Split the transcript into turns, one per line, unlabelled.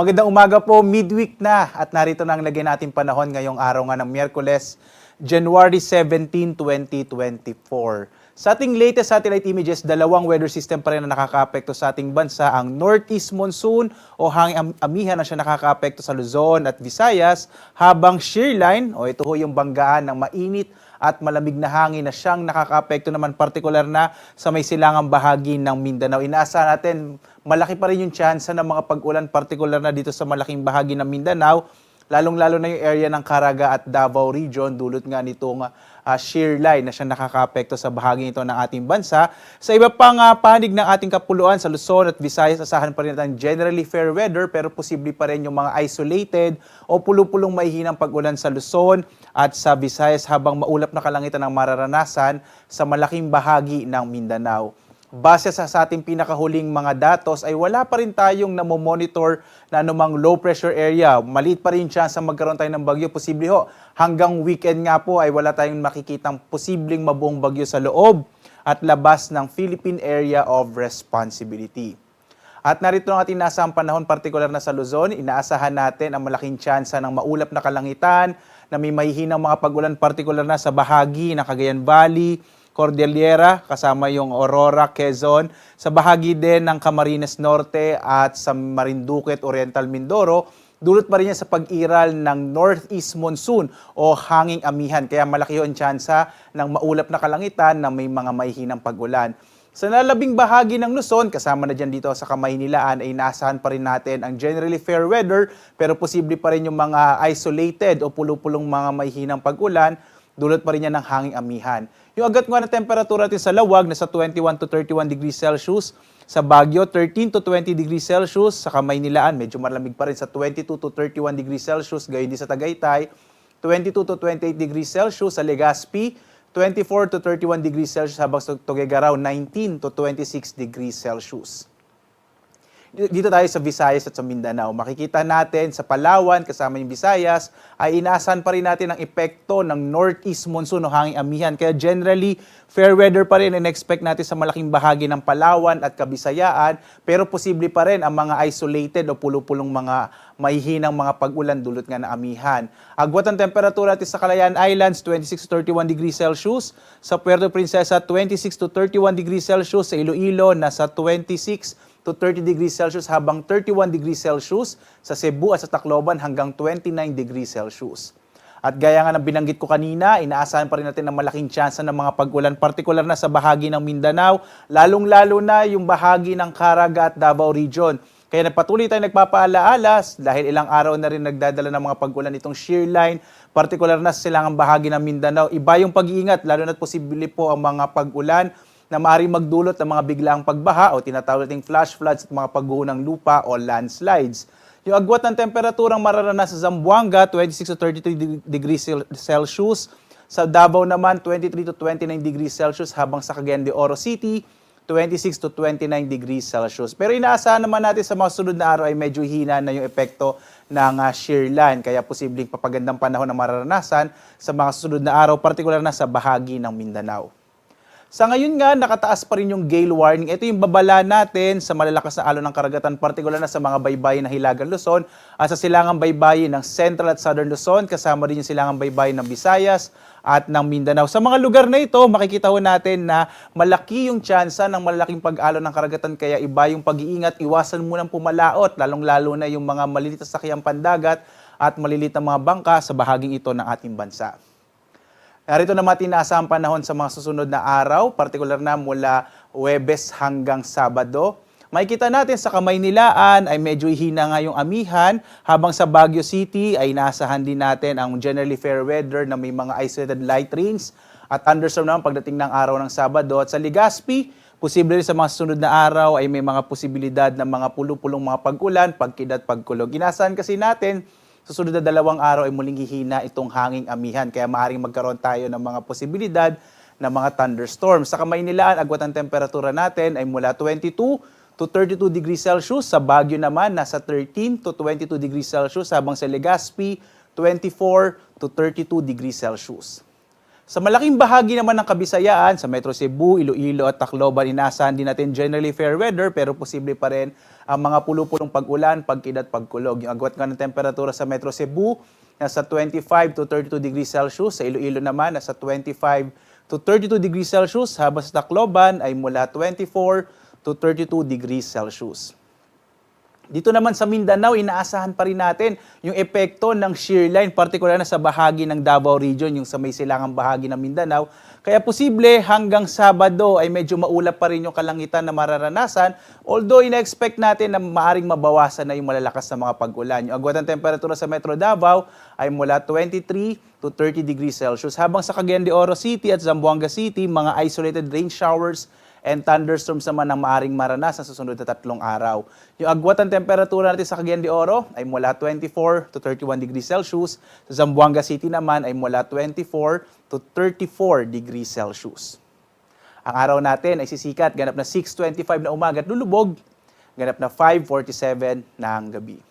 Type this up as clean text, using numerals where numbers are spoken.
Magandang umaga po, midweek na at narito na ang lagay natin panahon ngayong araw nga ng Miyerkules, January 17, 2024. Sa ating latest satellite images, dalawang weather system pa rin na nakakaapekto sa ating bansa. Ang Northeast Monsoon o hanging amihan na siya nakakaapekto sa Luzon at Visayas, habang shear line o ito ho yung banggaan ng mainit at malamig na hangin na siyang nakakaapekto naman partikular na sa may silangang bahagi ng Mindanao. Inaasahan natin malaki pa rin yung tsansa ng mga pag-ulan partikular na dito sa malaking bahagi ng Mindanao, lalong-lalo na yung area ng Caraga at Davao Region, dulot nga nitong shear line na siyang nakakaapekto sa bahagi ito ng ating bansa. Sa iba pang panig ng ating kapuluan sa Luzon at Visayas, asahan pa rin natin generally fair weather pero posible pa rin yung mga isolated o pulupulong mahihinang pag-ulan sa Luzon at sa Visayas habang maulap na kalangitan ang mararanasan sa malaking bahagi ng Mindanao. Base sa ating pinakahuling mga datos ay wala pa rin tayong namomonitor na anumang low pressure area. Maliit pa rin chance na magkaroon tayo ng bagyo. Posible ho, hanggang weekend nga po ay wala tayong makikitang posibleng mabuong bagyo sa loob at labas ng Philippine Area of Responsibility. At narito ang ating nasang panahon partikular na sa Luzon. Inaasahan natin ang malaking tsansa ng maulap na kalangitan na may mahihinang mga pag-ulan partikular na sa bahagi ng Cagayan Valley, Cordillera, kasama yung Aurora, Quezon, sa bahagi din ng Camarines Norte at sa Marinduque at Oriental Mindoro, dulot pa rin niya sa pag-iral ng Northeast Monsoon o hanging amihan. Kaya malaki yung tsansa ng maulap na kalangitan na may mga mahihinang pag-ulan. Sa nalabing bahagi ng Luzon, kasama na dyan dito sa Kamaynilaan, ay inaasahan pa rin natin ang generally fair weather, pero posible pa rin yung mga isolated o pulupulong mga mahihinang pag-ulan, dulot pa rin niya ng hanging amihan. Yung agad nga na temperatura natin sa Lawag, nasa 21 to 31 degrees Celsius. Sa Baguio, 13 to 20 degrees Celsius. Sa Kamaynilaan, medyo malamig pa rin sa 22 to 31 degrees Celsius. Gayon din sa Tagaytay, 22 to 28 degrees Celsius. Sa Legazpi, 24 to 31 degrees Celsius. Habang sa Tuguegarao, 19 to 26 degrees Celsius. Dito tayo sa Visayas at sa Mindanao. Makikita natin sa Palawan, kasama yung Visayas, ay inaasahan pa rin natin ang epekto ng Northeast Monsoon o hanging amihan. Kaya generally, fair weather pa rin in-expect natin sa malaking bahagi ng Palawan at Kabisayaan, pero posible pa rin ang mga isolated o pulupulong mga mahihinang mga pag-ulan dulot nga ng amihan. Agwat ang temperatura natin sa Calayan Islands, 26 to 31 degrees Celsius. Sa Puerto Princesa, 26 to 31 degrees Celsius. Sa Iloilo, nasa 26 to 30 degrees Celsius habang 31 degrees Celsius. Sa Cebu at sa Tacloban hanggang 29 degrees Celsius. At gaya nga ng binanggit ko kanina, inaasahan pa rin natin ng malaking tsansa ng mga pag-ulan, partikular na sa bahagi ng Mindanao, lalong-lalo na yung bahagi ng Caraga at Davao Region. Kaya patuloy tayong nagpapaalaala dahil ilang araw na rin nagdadala ng mga pag-ulan itong shear line, partikular na sa silangang bahagi ng Mindanao. Iba yung pag-iingat, lalo na't posible po ang mga pag-ulan na maaaring magdulot ng mga biglaang pagbaha o tinatawag nating flash floods at mga pagguho ng lupa o landslides. Yung agwat ng temperaturang mararanasan sa Zamboanga, 26 to 33 degrees Celsius. Sa Davao naman, 23 to 29 degrees Celsius habang sa Cagayan de Oro City, 26 to 29 degrees Celsius. Pero inaasahan naman natin sa mga sunod na araw ay medyo hina na yung epekto ng shear line. Kaya posibleng papagandang panahon na mararanasan sa mga sunod na araw, partikular na sa bahagi ng Mindanao. Sa ngayon nga, nakataas pa rin yung gale warning. Ito yung babala natin sa malalakas na alon ng karagatan, partikular na sa mga baybayin ng Hilagang Luzon at sa silangang baybayin ng Central at Southern Luzon, kasama rin yung silangang baybayin ng Visayas at ng Mindanao. Sa mga lugar na ito, makikita ho natin na malaki yung tsansa ng malaking pag-alon ng karagatan, kaya iba yung pag-iingat, iwasan munang pumalaot, lalong-lalo na yung mga maliliit na sakyang pandagat at maliliit na mga bangka sa bahaging ito ng ating bansa. Narito naman inaasahang panahon sa mga susunod na araw, partikular na mula Huwebes hanggang Sabado. Makikita natin sa Kamaynilaan ay medyo hina nga yung amihan, habang sa Baguio City ay inaasahan din natin ang generally fair weather na may mga isolated light rains at thunderstorm naman pagdating ng araw ng Sabado. At sa Legazpi, posible rin sa mga susunod na araw ay may mga posibilidad ng mga pulupulong mga pag-ulan, pagkidlat, pagkulog. Inaasahan kasi natin susunod na 2 araw ay muling hihina itong hanging amihan. Kaya maaaring magkaroon tayo ng mga posibilidad ng mga thunderstorms. Sa Kamaynilaan, agwat ang temperatura natin ay mula 22 to 32 degrees Celsius. Sa Baguio naman, nasa 13 to 22 degrees Celsius. Habang sa Legazpi, 24 to 32 degrees Celsius. Sa malaking bahagi naman ng Kabisayaan, sa Metro Cebu, Iloilo at Tacloban, inaasahan din natin generally fair weather pero posible pa rin ang mga pulo-pulong pag-ulan, pagkid at pagkulog. Yung agwat nga ng temperatura sa Metro Cebu, nasa 25 to 32 degrees Celsius. Sa Iloilo naman, nasa 25 to 32 degrees Celsius. Habang sa Tacloban ay mula 24 to 32 degrees Celsius. Dito naman sa Mindanao, inaasahan pa rin natin yung epekto ng shear line, partikular na sa bahagi ng Davao Region, yung sa may silangang bahagi ng Mindanao. Kaya posible hanggang Sabado ay medyo maulap pa rin yung kalangitan na mararanasan, although ina-expect natin na maaring mabawasan na yung malalakas na mga pag-ulan. Yung agwat ng temperatura sa Metro Davao ay mula 23 to 30 degrees Celsius, habang sa Cagayan de Oro City at Zamboanga City, mga isolated rain showers and thunderstorms naman ang maaring maranasan sa susunod na 3 araw. Yung agwat ng temperatura natin sa Cagayan de Oro ay mula 24 to 31 degrees Celsius. Sa Zamboanga City naman ay mula 24 to 34 degrees Celsius. Ang araw natin ay sisikat, ganap na 6:25 na umaga at lulubog, ganap na 5:47 ng gabi.